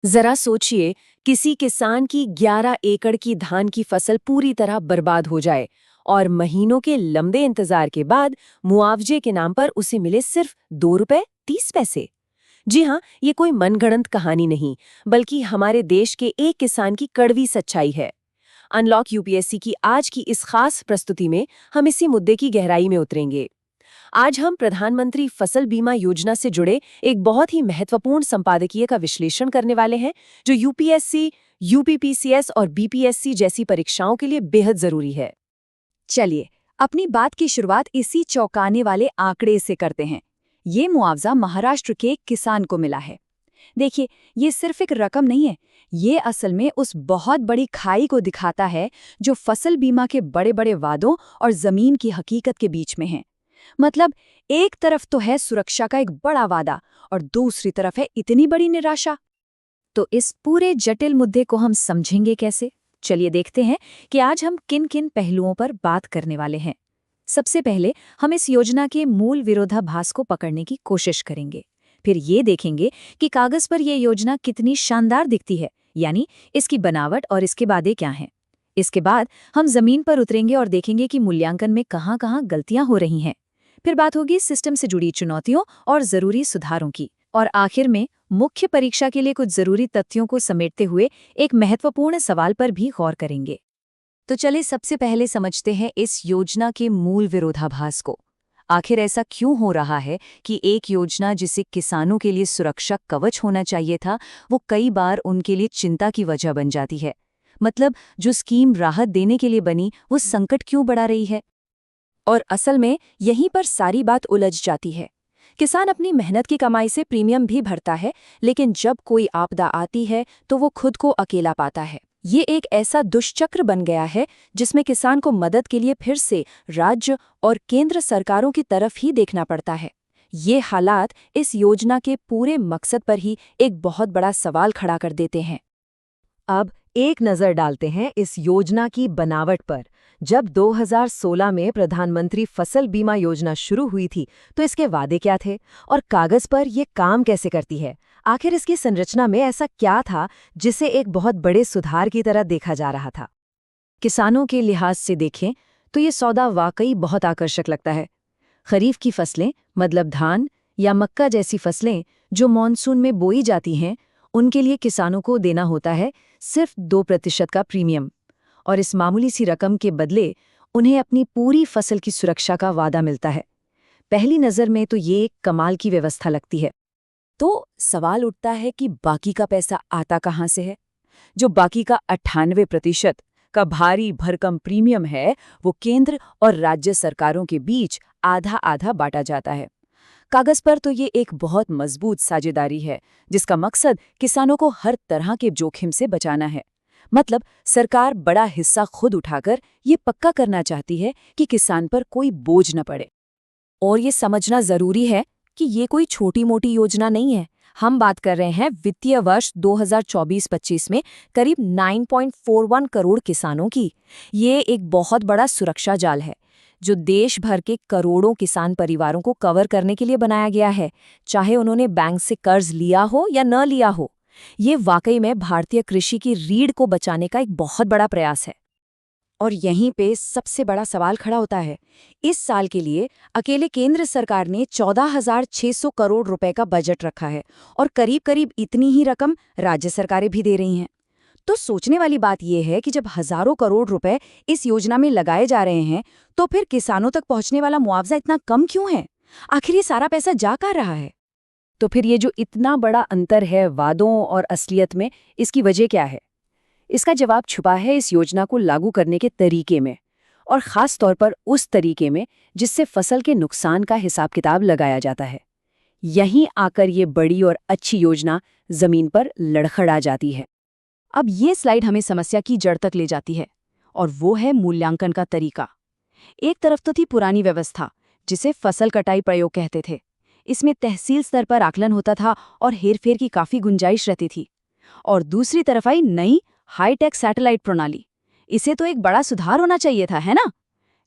जरा सोचिए, किसी किसान की 11 एकड़ की धान की फसल पूरी तरह बर्बाद हो जाए और महीनों के लंबे इंतजार के बाद मुआवजे के नाम पर उसे मिले सिर्फ 2 रुपए 30 पैसे। जी हाँ, ये कोई मनगढ़ंत कहानी नहीं, बल्कि हमारे देश के एक किसान की कड़वी सच्चाई है। अनलॉक यूपीएससी की आज की इस खास प्रस्तुति में हम इसी मुद्दे की गहराई में उतरेंगे। आज हम प्रधानमंत्री फसल बीमा योजना से जुड़े एक बहुत ही महत्वपूर्ण संपादकीय का विश्लेषण करने वाले हैं, जो यूपीएससी, यूपीपीसीएस और बीपीएससी जैसी परीक्षाओं के लिए बेहद जरूरी है। चलिए, अपनी बात की शुरुआत इसी चौंकाने वाले आंकड़े से करते हैं। ये मुआवजा महाराष्ट्र के एक किसान को मिला है। देखिए, ये सिर्फ एक रकम नहीं है, ये असल में उस बहुत बड़ी खाई को दिखाता है जो फसल बीमा के बड़े बड़े वादों और जमीन की हकीकत के बीच में है। मतलब, एक तरफ तो है सुरक्षा का एक बड़ा वादा और दूसरी तरफ है इतनी बड़ी निराशा। तो इस पूरे जटिल मुद्दे को हम समझेंगे कैसे? चलिए देखते हैं कि आज हम किन किन पहलुओं पर बात करने वाले हैं। सबसे पहले हम इस योजना के मूल विरोधाभास को पकड़ने की कोशिश करेंगे। फिर ये देखेंगे कि कागज पर यह योजना कितनी शानदार दिखती है, यानी इसकी बनावट और इसके वादे क्या हैं। इसके बाद हम जमीन पर उतरेंगे और देखेंगे कि मूल्यांकन में कहाँ-कहाँ गलतियां हो रही हैं। फिर बात होगी सिस्टम से जुड़ी चुनौतियों और जरूरी सुधारों की। और आखिर में मुख्य परीक्षा के लिए कुछ जरूरी तथ्यों को समेटते हुए एक महत्वपूर्ण सवाल पर भी गौर करेंगे। तो चलिए सबसे पहले समझते हैं इस योजना के मूल विरोधाभास को। आखिर ऐसा क्यों हो रहा है कि एक योजना जिसे किसानों के लिए सुरक्षा कवच होना चाहिए था, वो कई बार उनके लिए चिंता की वजह बन जाती है। मतलब, जो स्कीम राहत देने के लिए बनी, वो संकट क्यों बढ़ा रही है? और असल में यहीं पर सारी बात उलझ जाती है। किसान अपनी मेहनत की कमाई से प्रीमियम भी भरता है, लेकिन जब कोई आपदा आती है तो वो खुद को अकेला पाता है। ये एक ऐसा दुष्चक्र बन गया है जिसमें किसान को मदद के लिए फिर से राज्य और केंद्र सरकारों की तरफ ही देखना पड़ता है। ये हालात इस योजना के पूरे मकसद पर ही एक बहुत बड़ा सवाल खड़ा कर देते हैं। अब एक नज़र डालते हैं इस योजना की बनावट पर। जब 2016 में प्रधानमंत्री फसल बीमा योजना शुरू हुई थी, तो इसके वादे क्या थे और कागज पर ये काम कैसे करती है? आखिर इसकी संरचना में ऐसा क्या था जिसे एक बहुत बड़े सुधार की तरह देखा जा रहा था? किसानों के लिहाज से देखें तो ये सौदा वाकई बहुत आकर्षक लगता है। खरीफ की फसलें, मतलब धान या मक्का जैसी फसलें जो मॉनसून में बोई जाती हैं, उनके लिए किसानों को देना होता है सिर्फ 2% का प्रीमियम, और इस मामूली सी रकम के बदले उन्हें अपनी पूरी फसल की सुरक्षा का वादा मिलता है। पहली नज़र में तो ये एक कमाल की व्यवस्था लगती है। तो सवाल उठता है कि बाकी का पैसा आता कहाँ से है? जो बाकी का 98% का भारी भरकम प्रीमियम है, वो केंद्र और राज्य सरकारों के बीच आधा आधा बांटा जाता है। कागज पर तो ये एक बहुत मजबूत साझेदारी है, जिसका मकसद किसानों को हर तरह के जोखिम से बचाना है। मतलब, सरकार बड़ा हिस्सा खुद उठाकर ये पक्का करना चाहती है कि किसान पर कोई बोझ न पड़े। और ये समझना जरूरी है कि ये कोई छोटी मोटी योजना नहीं है। हम बात कर रहे हैं वित्तीय वर्ष 2024-25 में करीब 9.41 करोड़ किसानों की। ये एक बहुत बड़ा सुरक्षा जाल है जो देश भर के करोड़ों किसान परिवारों को कवर करने के लिए बनाया गया है, चाहे उन्होंने बैंक से कर्ज लिया हो या न लिया हो। ये वाकई में भारतीय कृषि की रीढ़ को बचाने का एक बहुत बड़ा प्रयास है। और यहीं पे सबसे बड़ा सवाल खड़ा होता है। इस साल के लिए अकेले केंद्र सरकार ने 14,600 करोड़ रुपए का बजट रखा है और करीब करीब इतनी ही रकम राज्य सरकारें भी दे रही हैं। तो सोचने वाली बात यह है कि जब हजारों करोड़ रुपए इस योजना में लगाए जा रहे हैं, तो फिर किसानों तक पहुंचने वाला मुआवजा इतना कम क्यों है? आखिर ये सारा पैसा जा कहाँ रहा है? तो फिर ये जो इतना बड़ा अंतर है वादों और असलियत में, इसकी वजह क्या है? इसका जवाब छुपा है इस योजना को लागू करने के तरीके में, और खास तौर पर उस तरीके में जिससे फसल के नुकसान का हिसाब किताब लगाया जाता है। यहीं आकर ये बड़ी और अच्छी योजना जमीन पर लड़खड़ा जाती है। अब ये स्लाइड हमें समस्या की जड़ तक ले जाती है, और वो है मूल्यांकन का तरीका। एक तरफ तो थी पुरानी व्यवस्था, जिसे फसल कटाई प्रयोग कहते थे। इसमें तहसील स्तर पर आकलन होता था और हेरफेर की काफी गुंजाइश रहती थी। और दूसरी तरफ आई नई हाईटेक सैटेलाइट प्रणाली। इसे तो एक बड़ा सुधार होना चाहिए था, है ना?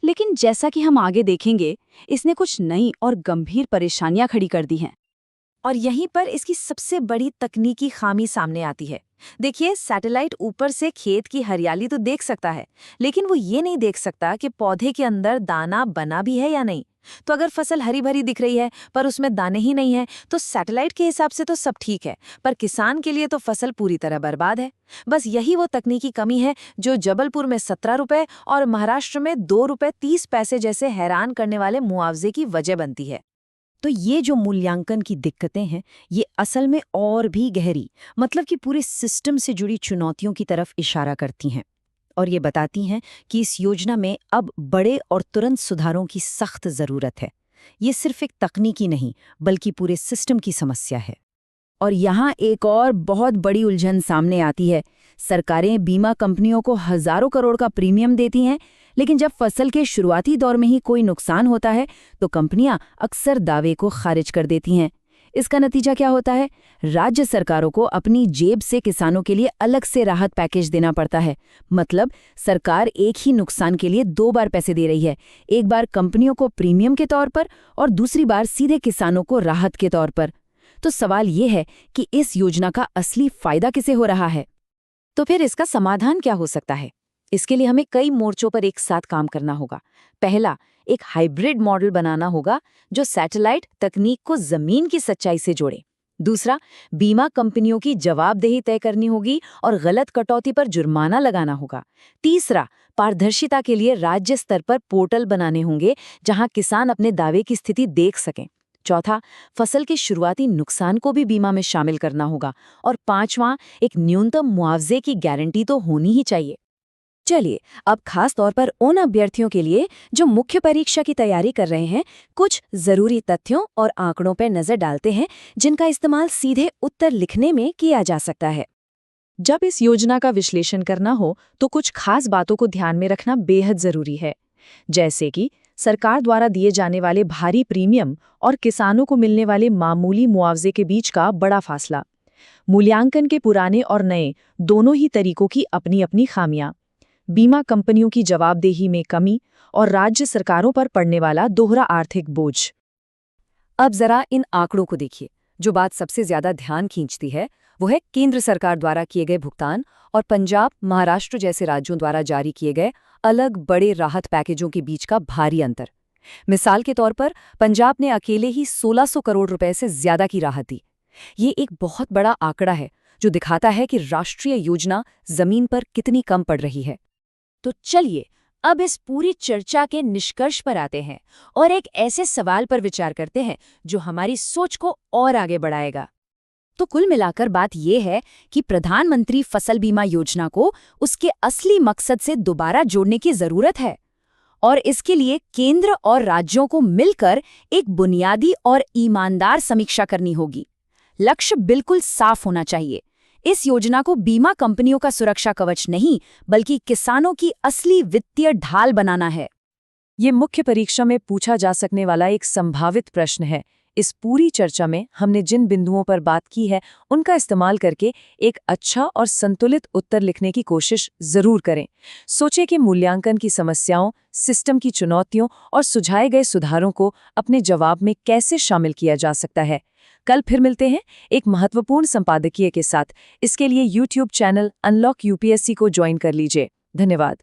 लेकिन जैसा कि हम आगे देखेंगे, इसने कुछ नई और गंभीर परेशानियां खड़ी कर दी हैं। और यहीं पर इसकी सबसे बड़ी तकनीकी खामी सामने आती है। देखिए, सैटेलाइट ऊपर से खेत की हरियाली तो देख सकता है, लेकिन वो ये नहीं देख सकता कि पौधे के अंदर दाना बना भी है या नहीं। तो अगर फसल हरी भरी दिख रही है पर उसमें दाने ही नहीं है, तो सैटेलाइट के हिसाब से तो सब ठीक है, पर किसान के लिए तो फसल पूरी तरह बर्बाद है। बस यही वो तकनीकी कमी है जो जबलपुर में 17 रुपए और महाराष्ट्र में 2 रुपए 30 पैसे जैसे हैरान करने वाले मुआवजे की वजह बनती है। तो ये जो मूल्यांकन की दिक्कतें हैं, ये असल में और भी गहरी, मतलब कि पूरे सिस्टम से जुड़ी चुनौतियों की तरफ इशारा करती हैं और ये बताती हैं कि इस योजना में अब बड़े और तुरंत सुधारों की सख्त ज़रूरत है। ये सिर्फ एक तकनीकी नहीं, बल्कि पूरे सिस्टम की समस्या है। और यहाँ एक और बहुत बड़ी उलझन सामने आती है। सरकारें बीमा कंपनियों को हजारों करोड़ का प्रीमियम देती हैं, लेकिन जब फसल के शुरुआती दौर में ही कोई नुकसान होता है तो कंपनियां अक्सर दावे को खारिज कर देती हैं। इसका नतीजा क्या होता है? राज्य सरकारों को अपनी जेब से किसानों के लिए अलग से राहत पैकेज देना पड़ता है। मतलब सरकार एक ही नुकसान के लिए 2 बार पैसे दे रही है, एक बार कंपनियों को प्रीमियम के तौर पर और दूसरी बार सीधे किसानों को राहत के तौर पर। तो सवाल ये है कि इस योजना का असली फायदा किसे हो रहा है? तो फिर इसका समाधान क्या हो सकता है? इसके लिए हमें कई मोर्चों पर एक साथ काम करना होगा। पहला, एक हाइब्रिड मॉडल बनाना होगा जो सैटेलाइट तकनीक को जमीन की सच्चाई से जोड़े। दूसरा, बीमा कंपनियों की जवाबदेही तय करनी होगी और गलत कटौती पर जुर्माना लगाना होगा। तीसरा, पारदर्शिता के लिए राज्य स्तर पर पोर्टल बनाने होंगे जहां किसान अपने दावे की स्थिति देख सकें। चौथा, फसल के शुरुआती नुकसान को भी बीमा में शामिल करना होगा। और पांचवां, एक न्यूनतम मुआवजे की गारंटी तो होनी ही चाहिए। चलिए, अब खास तौर पर उन अभ्यर्थियों के लिए जो मुख्य परीक्षा की तैयारी कर रहे हैं, कुछ जरूरी तथ्यों और आंकड़ों पर नजर डालते हैं जिनका इस्तेमाल सीधे उत्तर लिखने में किया जा सकता है। जब इस योजना का विश्लेषण करना हो तो कुछ खास बातों को ध्यान में रखना बेहद जरूरी है, जैसे कि सरकार द्वारा दिए जाने वाले भारी प्रीमियम और किसानों को मिलने वाले मामूली मुआवजे के बीच का बड़ा फासला, मूल्यांकन के पुराने और नए दोनों ही तरीकों की अपनी अपनी खामियां, बीमा कंपनियों की जवाबदेही में कमी और राज्य सरकारों पर पड़ने वाला दोहरा आर्थिक बोझ। अब जरा इन आंकड़ों को देखिए। जो बात सबसे ज्यादा ध्यान खींचती है वो है केंद्र सरकार द्वारा किए गए भुगतान और पंजाब, महाराष्ट्र जैसे राज्यों द्वारा जारी किए गए अलग बड़े राहत पैकेजों के बीच का भारी अंतर। मिसाल के तौर पर पंजाब ने अकेले ही 1600 करोड़ रुपए से ज्यादा की राहत दी। ये एक बहुत बड़ा आंकड़ा है जो दिखाता है कि राष्ट्रीय योजना जमीन पर कितनी कम पड़ रही है। तो चलिए अब इस पूरी चर्चा के निष्कर्ष पर आते हैं और एक ऐसे सवाल पर विचार करते हैं जो हमारी सोच को और आगे बढ़ाएगा। तो कुल मिलाकर बात यह है कि प्रधानमंत्री फसल बीमा योजना को उसके असली मकसद से दोबारा जोड़ने की जरूरत है और इसके लिए केंद्र और राज्यों को मिलकर एक बुनियादी और ईमानदार समीक्षा करनी होगी। लक्ष्य बिल्कुल साफ होना चाहिए। इस योजना को बीमा कंपनियों का सुरक्षा कवच नहीं, बल्कि किसानों की असली वित्तीय ढाल बनाना है। ये मुख्य परीक्षा में पूछा जा सकने वाला एक संभावित प्रश्न है। इस पूरी चर्चा में हमने जिन बिंदुओं पर बात की है, उनका इस्तेमाल करके एक अच्छा और संतुलित उत्तर लिखने की कोशिश जरूर करें। सोचें कि मूल्यांकन की समस्याओं, सिस्टम की चुनौतियों और सुझाए गए सुधारों को अपने जवाब में कैसे शामिल किया जा सकता है। कल फिर मिलते हैं एक महत्वपूर्ण संपादकीय के साथ। इसके लिए YouTube चैनल अनलॉक यूपीएससी को ज्वाइन कर लीजिए। धन्यवाद।